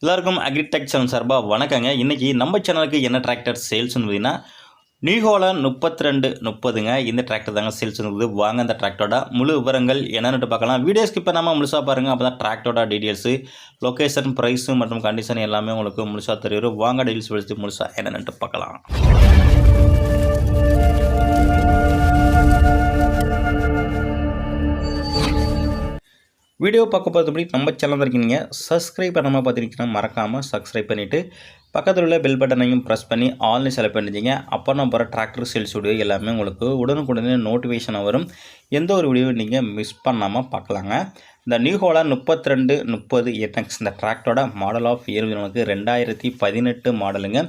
எல்லாருக்கும் agritech channel சார்பாக வணக்கங்க. இன்றைக்கி நம்ம சேனலுக்கு என்ன டிராக்டர் சேல்ஸ்னு பார்த்தீங்கன்னா நியூஹோலண்ட் 3230ங்க. இந்த டிராக்டர் தாங்க சேல்ஸ் இருக்குது. வாங்க அந்த டிராக்டரோட முழு விவரங்கள் என்னென்னு பார்க்கலாம். வீடியோ ஸ்கிப் பண்ணாமல் முழுசாக பாருங்கள். அப்போ தான் டிராக்டரோட டீட்டெயில்ஸு, லொக்கேஷன், ப்ரைஸு மற்றும் கண்டிஷன் எல்லாமே உங்களுக்கு முழுசாக தெரியும். வாங்க டீல்ஸ் வச்சு முழுசாக என்னென்னு பார்க்கலாம். வீடியோ பார்க்க போகிறதுபடி நம்ம சேனல் இருக்கீங்க. சப்ஸ்கிரைப் பண்ணாமல் பார்த்துருக்கீங்கன்னா மறக்காமல் சப்ஸ்கிரைப் பண்ணிவிட்டு பக்கத்தில் உள்ள பெல் பட்டனையும் ப்ரெஸ் பண்ணி ஆல்னு செலக்ட் பண்ணிட்டீங்க. அப்போ நம்ம போகிற டிராக்டர் சேல்ஸ் வீடியோ எல்லாமே உங்களுக்கு உடனுக்குடனே நோட்டிஃபிகேஷனாக வரும். எந்த ஒரு வீடியோ நீங்கள் மிஸ் பண்ணாமல் பார்க்கலாங்க. இந்த நியூஹோலண்ட் 3230 NX இந்த டிராக்டரோட மாடல் ஆஃப் இயர் நமக்கு 2018 மாடலுங்க.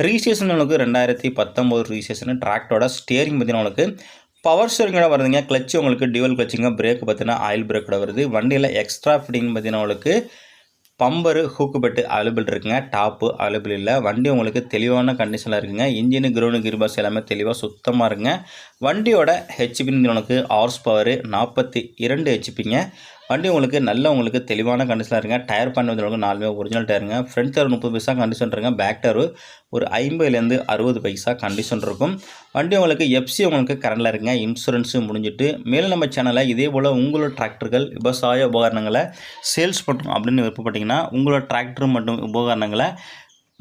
ரிஜிஸ்ட்ரேஷன் உங்களுக்கு 2019 ரிஜிஸ்ட்ரேஷன். டிராக்டரோட ஸ்டியரிங் பார்த்தீங்கன்னா உங்களுக்கு பவர் ஸ்டீரிங்கோட வருதுங்க. கிளச்சு உங்களுக்கு டியூவல் கிளச்சுங்க. பிரேக் பார்த்தீங்கன்னா ஆயில் பிரேக்கோட வருது. வண்டியில் எக்ஸ்ட்ரா ஃபிட்டிங் பார்த்தீங்கன்னா உங்களுக்கு பம்பரு ஹூக்கு பெட்டு அவைலபிள் இருக்குங்க. டாப்பு அவைலபிள் இல்லை. வண்டி உங்களுக்கு தெளிவான கண்டிஷனில் இருக்குங்க. இன்ஜினு கிரௌண்டு கிர்பாஸ் எல்லாமே தெளிவாக சுத்தமாக இருக்குங்க. வண்டியோட ஹெச்பின்னு உங்களுக்கு ஹார்ஸ் பவர் 42 ஹெச்பிங்க. வண்டி உங்களுக்கு தெளிவான கண்டிஷனில் இருங்க. டயர் பண்ண வந்து 4 ஒரிஜினல் டயருங்க. ஃப்ரண்ட் டயர் 30 பைசா கண்டிஷன் இருக்குங்க. பேக் டயர் ஒரு 50லேருந்து 60 பைசா கண்டிஷன் இருக்கும். வண்டி உங்களுக்கு எஃப்சி உங்களுக்கு கரண்டில் இருக்குங்க. இன்சூரன்ஸு முடிஞ்சிட்டு மேலும் நம்ம சேனலில் இதே போல் உங்களோட டிராக்டர்கள் விவசாய உபகரணங்களை சேல்ஸ் பண்ணணும் அப்படின்னு விருப்பப்பட்டீங்கன்னா உங்களோட டிராக்டர் மற்றும் உபகரணங்களை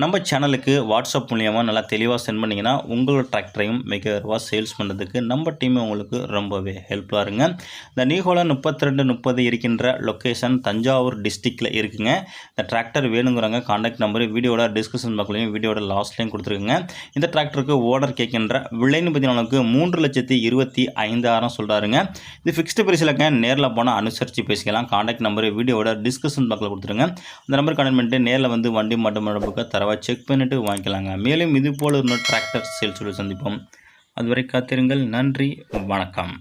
நம்ம சேனலுக்கு வாட்ஸ்அப் மூலியமாக நல்லா தெளிவாக சென்ட் பண்ணிங்கன்னா உங்களோட டிராக்டரையும் மிக விரைவாக சேல்ஸ் பண்ணுறதுக்கு நம்ம டீம் உங்களுக்கு ரொம்பவே ஹெல்ப்ஃபுல்லாக இருங்க. இந்த நியூஹோலண்ட் 3230 இருக்கின்ற லொக்கேஷன் தஞ்சாவூர் டிஸ்ட்ரிக்டில் இருக்குங்க. இந்த டிராக்டர் வேணுங்கிறாங்க கான்டாக்ட் நம்பர் வீடியோட டிஸ்கிரிப்ஷன் பாக்ஸ்லையும் வீடியோட லாஸ்ட்லையும் கொடுத்துருக்குங்க. இந்த டிராக்டருக்கு ஓனர் கேட்கின்ற விலைன்னு பார்த்தீங்கன்னா 3,25,000 சொல்கிறாருங்க. இது ஃபிக்ஸ்டு பிரைஸில்ங்க. நேரில் போனால் அனுசரித்து பேசிக்கலாம். கான்டாக்ட் நம்பர் வீடியோட டிஸ்கிரிப்ஷன் பாக்ஸில் கொடுத்துருங்க. அந்த நம்பர் கனெக்ட் பண்ணிட்டு நேரில் வந்து வண்டி மட்டும் தர செக் பண்ணிட்டு வாங்கிக்கலாங்க. மேலும் இது போல இன்னொரு டிராக்டர் சேல்ஸ் சந்திப்போம். அதுவரை காத்திருங்கள். நன்றி, வணக்கம்.